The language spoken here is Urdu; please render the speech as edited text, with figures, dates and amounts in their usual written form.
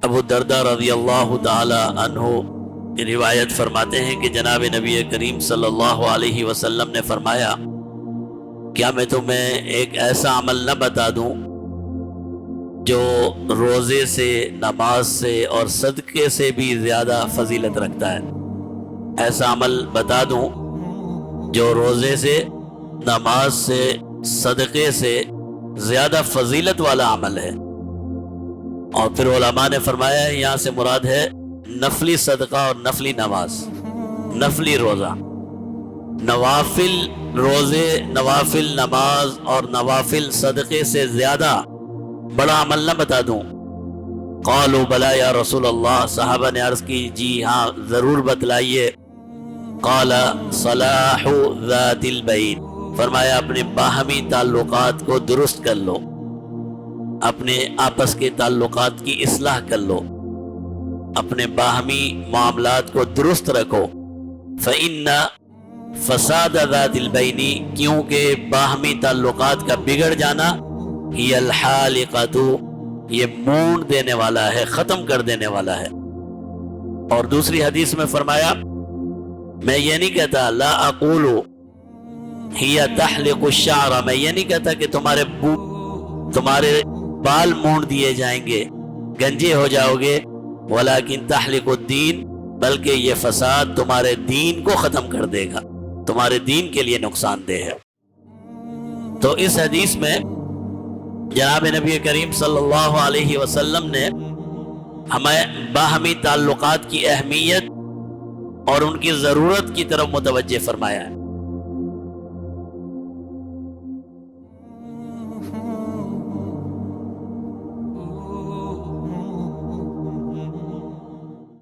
ابو الدرداء رضی اللہ تعالی عنہ روایت فرماتے ہیں کہ جناب نبی کریم صلی اللہ علیہ وسلم نے فرمایا، کیا میں تمہیں ایک ایسا عمل نہ بتا دوں جو روزے سے، نماز سے اور صدقے سے بھی زیادہ فضیلت رکھتا ہے؟ ایسا عمل بتا دوں جو روزے سے، نماز سے، صدقے سے زیادہ فضیلت والا عمل ہے۔ اور پھر علماء نے فرمایا یہاں سے مراد ہے نفلی صدقہ اور نفلی نماز، نفلی روزہ۔ نوافل روزے، نوافل نماز اور نوافل صدقے سے زیادہ بڑا عمل نہ بتا دوں؟ قالوا بلا یا رسول اللہ، صحابہ نے عرض کی جی ہاں ضرور بتلائیے۔ قال صلاح ذات البین، فرمایا اپنے باہمی تعلقات کو درست کر لو، اپنے آپس کے تعلقات کی اصلاح کر لو، اپنے باہمی معاملات کو درست رکھو۔ فَإِنَّ فَسَادَ ذَاتِ الْبَيْنِ، کیونکہ باہمی تعلقات کا بگڑ جانا، هِيَ الْحَالِقَةُ، یہ مونڈ دینے والا ہے، ختم کر دینے والا ہے۔ اور دوسری حدیث میں فرمایا میں یہ نہیں کہتا، لا اقول هِيَ تَحْلِقُ الشَّعْرَ، میں یہ نہیں کہتا کہ تمہارے بال مونڈ دیے جائیں گے، گنجے ہو جاؤ گے، ولیکن تحلق الدین، بلکہ یہ فساد تمہارے دین کو ختم کر دے گا، تمہارے دین کے لیے نقصان دہ ہے۔ تو اس حدیث میں جناب نبی کریم صلی اللہ علیہ وسلم نے ہمیں باہمی تعلقات کی اہمیت اور ان کی ضرورت کی طرف متوجہ فرمایا ہے۔